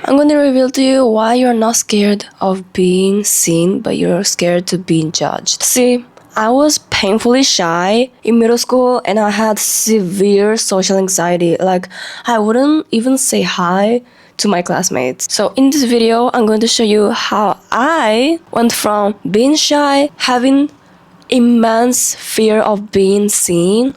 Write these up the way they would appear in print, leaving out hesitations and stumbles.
I'm going to reveal to you why you're not scared of being seen, but you're scared to being judged. See, I was painfully shy in middle school and I had severe social anxiety. Like, I wouldn't even say hi to my classmates. So in this video, I'm going to show you how I went from being shy, having immense fear of being seen,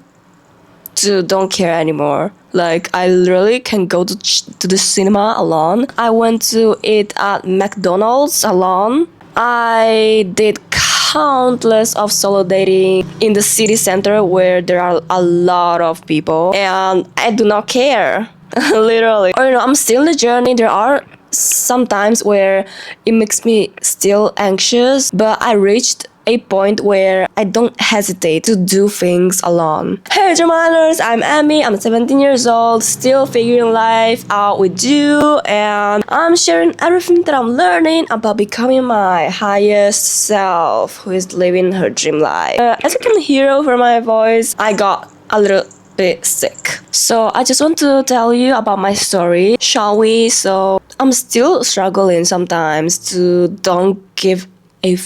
to don't care anymore. Like, I literally can go to the cinema alone. I went to eat at McDonald's alone. I did countless of solo dating in the city center where there are a lot of people and I do not care. Literally. Or I'm still in the journey. There are some times where it makes me still anxious, but I reached a point where I don't hesitate to do things alone. Hey Germaners, I'm Amy, I'm 17 years old, still figuring life out with you, and I'm sharing everything that I'm learning about becoming my highest self who is living her dream life. As you can hear over my voice, I got a little bit sick. So I just want to tell you about my story, shall we? So I'm still struggling sometimes to don't give a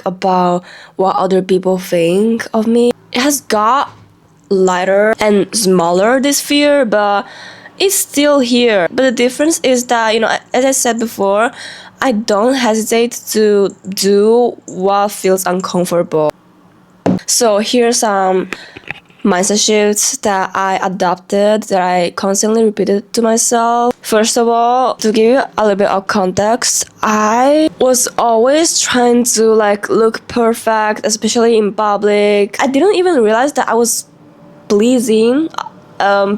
about what other people think of me. It has got lighter and smaller, this fear, but it's still here. But the difference is that, as I said before, I don't hesitate to do what feels uncomfortable. So here's some mindset shifts that I adopted, that I constantly repeated to myself. First of all, to give you a little bit of context, I was always trying to look perfect, especially in public. I didn't even realize that I was pleasing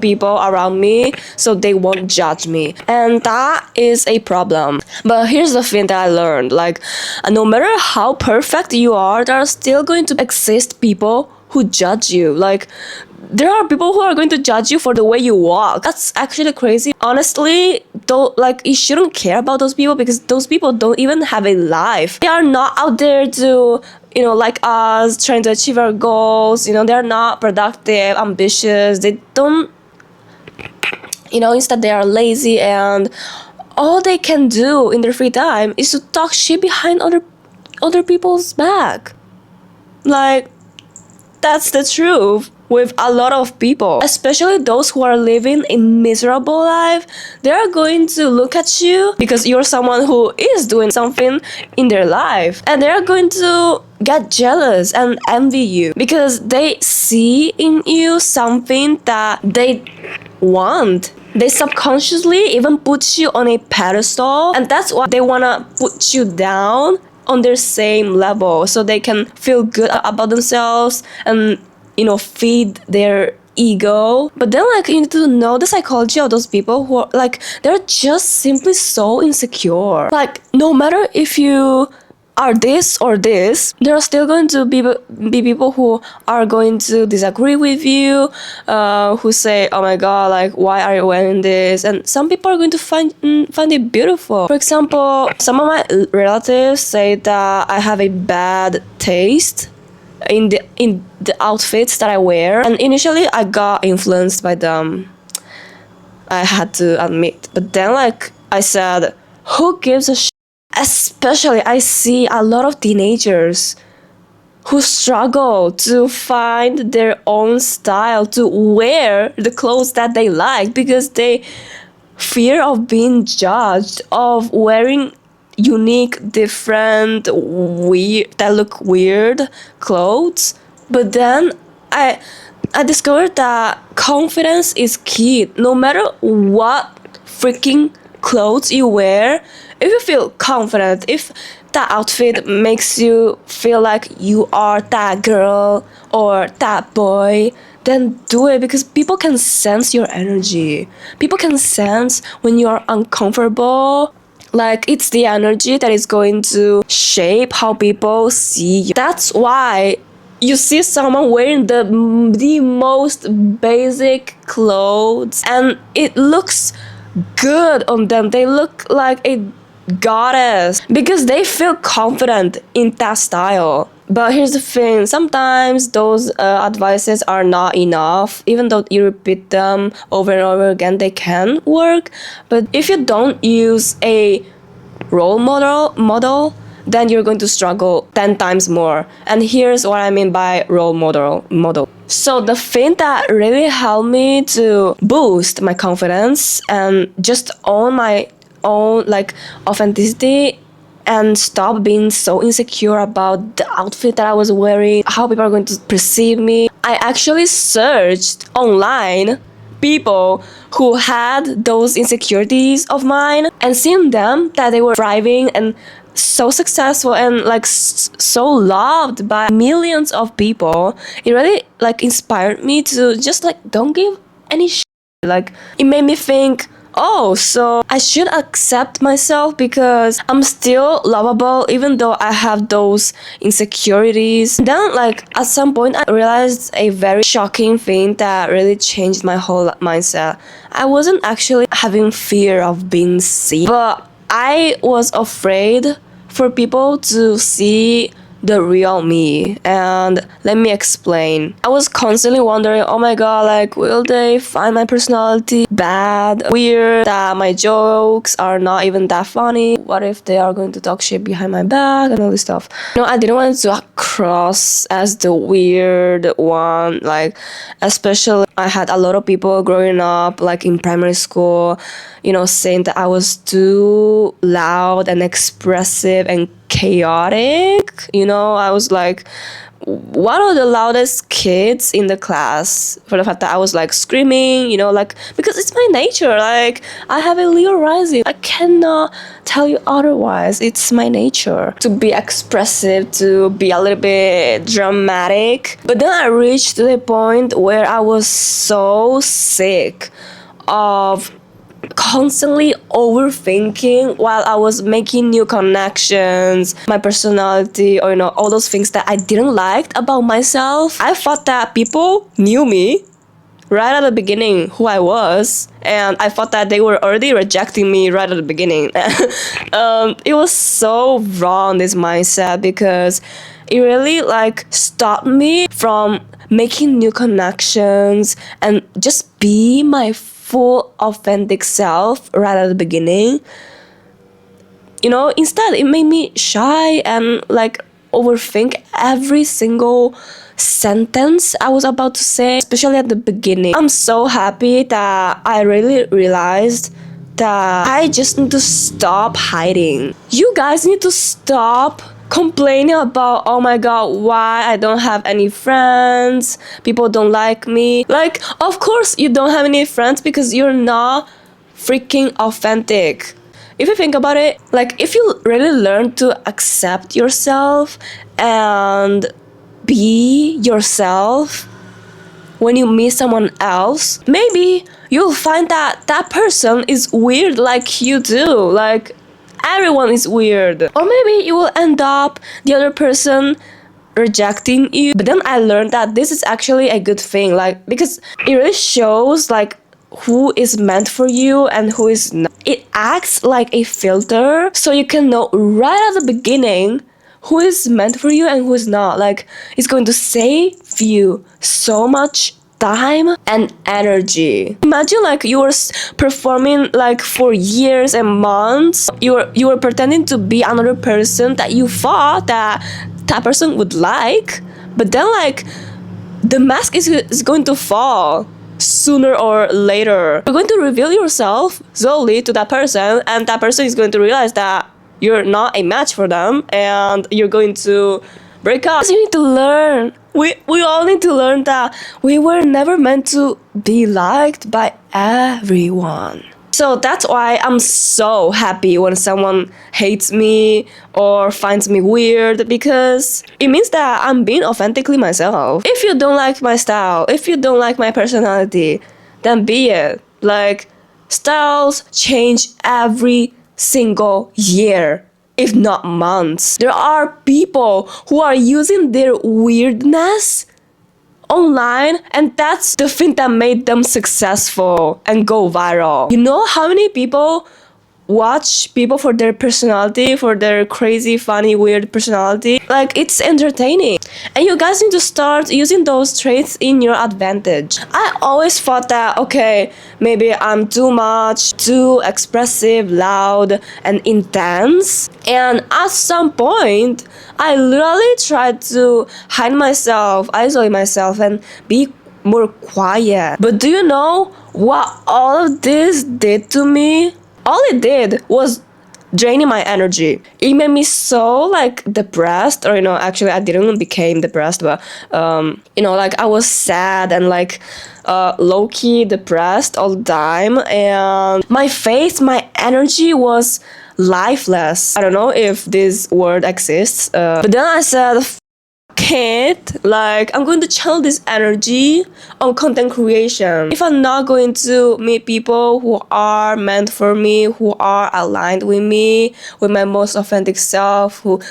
people around me so they won't judge me, and that is a problem. But here's the thing that I learned, no matter how perfect you are, there are still going to exist people who judge you. There are people who are going to judge you for the way you walk. That's actually crazy. Honestly, though, you shouldn't care about those people because those people don't even have a life. They are not out there to like us, trying to achieve our goals. They're not productive, ambitious. They don't, instead they are lazy, and all they can do in their free time is to talk shit behind other people's back. That's the truth with a lot of people, especially those who are living a miserable life. They are going to look at you because you're someone who is doing something in their life, and they are going to get jealous and envy you because they see in you something that they want. They subconsciously even put you on a pedestal, and that's why they wanna put you down on their same level so they can feel good about themselves and feed their ego. But then you need to know the psychology of those people who are they're just simply so insecure. No matter if you are this or this, there are still going to be people who are going to disagree with you, who say, oh my god, why are you wearing this? And some people are going to find it beautiful. For example, some of my relatives say that I have a bad taste in the outfits that I wear, and initially I got influenced by them, I had to admit. But then I said, who gives a shit? Especially I see a lot of teenagers who struggle to find their own style, to wear the clothes that they like because they fear of being judged, of wearing unique, different, that look weird clothes. But then I discovered that confidence is key. No matter what freaking clothes you wear, if you feel confident, if that outfit makes you feel like you are that girl or that boy, then do it, because people can sense your energy. People can sense when you are uncomfortable. It's the energy that is going to shape how people see you. That's why you see someone wearing the most basic clothes and it looks good on them. They look like a goddess because they feel confident in that style. But here's the thing, sometimes those advices are not enough. Even though you repeat them over and over again, they can work. But if you don't use a role model, then you're going to struggle 10 times more. And here's what I mean by role model. So the thing that really helped me to boost my confidence and just own my own like authenticity and stop being so insecure about the outfit that I was wearing, how people are going to perceive me. I actually searched online people who had those insecurities of mine and seeing them that they were thriving and so successful and like so loved by millions of people. It really like inspired me to just like don't give any shit. Like it made me think, oh, so I should accept myself because I'm still lovable even though I have those insecurities. Then like at some point I realized a very shocking thing that really changed my whole mindset. I wasn't actually having fear of being seen, but I was afraid for people to see the real me. And let me explain. I was constantly wondering, oh my god, like will they find my personality bad, weird, that my jokes are not even that funny? What if they are going to talk shit behind my back and all this stuff? I didn't want to cross as the weird one. Like especially I had a lot of people growing up like in primary school, saying that I was too loud and expressive and chaotic. I was like one of the loudest kids in the class for the fact that I was like screaming, like because it's my nature. Like I have a Leo rising. I cannot tell you otherwise. It's my nature to be expressive, to be a little bit dramatic. But then I reached to the point where I was so sick of constantly overthinking while I was making new connections, my personality, or all those things that I didn't like about myself. I thought that people knew me right at the beginning who I was, and I thought that they were already rejecting me right at the beginning. It was so wrong, this mindset, because it really like stopped me from making new connections and just be my full authentic self right at the beginning. Instead it made me shy and like overthink every single sentence I was about to say, especially at the beginning. I'm so happy that I really realized that I just need to stop hiding. You guys need to stop complaining about, oh my god, why I don't have any friends, people don't like me. Like, of course you don't have any friends because you're not freaking authentic. If you think about it, like if you really learn to accept yourself and be yourself when you meet someone else, maybe you'll find that that person is weird like you do. Like everyone is weird. Or maybe you will end up the other person rejecting you. But then I learned that this is actually a good thing, like because it really shows like who is meant for you and who is not. It acts like a filter, so you can know right at the beginning who is meant for you and who is not. Like it's going to save you so much time and energy. Imagine like you were performing like for years and months. You were pretending to be another person that you thought that that person would like, but then like the mask is going to fall sooner or later. You're going to reveal yourself slowly to that person, and that person is going to realize that you're not a match for them, and you're going to break up. You need to learn. We all need to learn that we were never meant to be liked by everyone. So that's why I'm so happy when someone hates me or finds me weird, because it means that I'm being authentically myself. If you don't like my style, if you don't like my personality, then be it. Like, styles change every single year, if not months. There are people who are using their weirdness online, and that's the thing that made them successful and go viral. You know how many people watch people for their personality, for their crazy, funny, weird personality. Like, it's entertaining. And you guys need to start using those traits in your advantage. I always thought that, okay, maybe I'm too much, too expressive, loud, and intense. And at some point, I literally tried to hide myself, isolate myself, and be more quiet. But do you know what all of this did to me? All it did was draining my energy. It made me so like depressed, or actually I didn't become depressed, but like I was sad and like low-key depressed all the time, and my face, my energy was lifeless. I don't know if this word exists, but then I said, it, like, I'm going to channel this energy on content creation. If I'm not going to meet people who are meant for me, who are aligned with me, with my most authentic self, who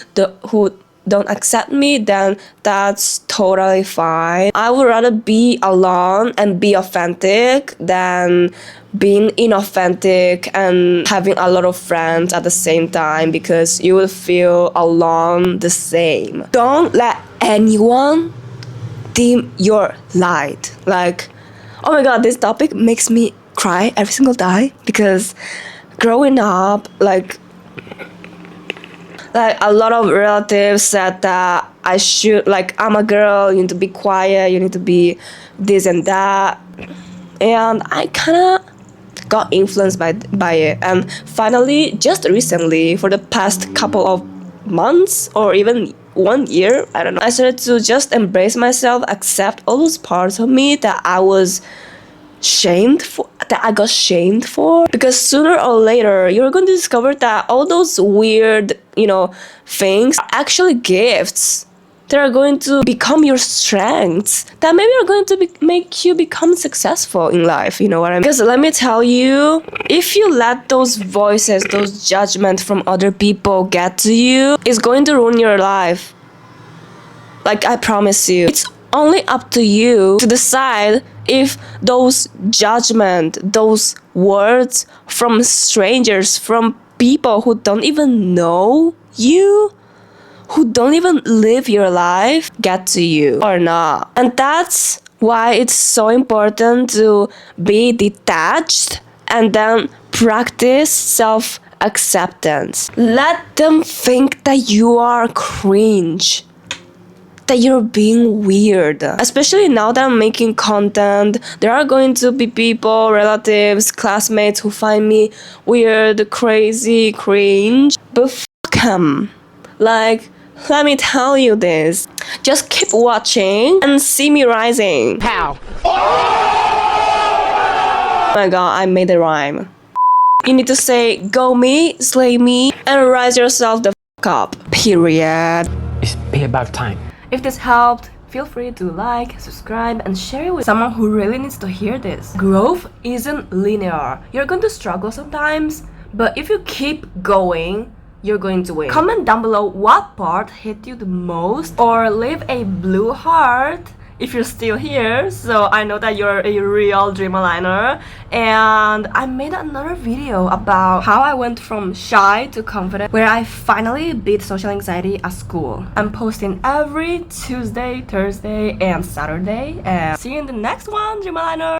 don't accept me, then that's totally fine. I would rather be alone and be authentic than being inauthentic and having a lot of friends at the same time, because you will feel alone the same. Don't let anyone dim your light. Like, oh my god, this topic makes me cry every single day, because growing up, like a lot of relatives said that I should, like, I'm a girl, you need to be quiet, you need to be this and that, and I kind of got influenced by it. And finally, just recently, for the past couple of months or even 1 year, I don't know, I started to just embrace myself, accept all those parts of me that I was got shamed for, because sooner or later you're going to discover that all those weird things are actually gifts that are going to become your strengths, that maybe are going to make you become successful in life. You know what I mean? Because let me tell you, if you let those voices, those judgments from other people get to you, it's going to ruin your life. Like, I promise you. It's only up to you to decide if those judgment, those words from strangers, from people who don't even know you, who don't even live your life, get to you or not. And that's why it's so important to be detached and then practice self-acceptance. Let them think that you are cringe, that you're being weird. Especially now that I'm making content, there are going to be people, relatives, classmates who find me weird, crazy, cringe. But fuck 'em. Like, let me tell you this. Just keep watching and see me rising. Pow! Oh my god, I made a rhyme. You need to say, go me, slay me, and rise yourself the fuck up. Period. It's payback time. If this helped, feel free to like, subscribe, and share it with someone who really needs to hear this. Growth isn't linear. You're going to struggle sometimes, but if you keep going, you're going to win. Comment down below what part hit you the most, or leave a blue heart if you're still here, so I know that you're a real dream aligner. And I made another video about how I went from shy to confident, where I finally beat social anxiety at school. I'm posting every Tuesday, Thursday, and Saturday, and see you in the next one, dream aligner.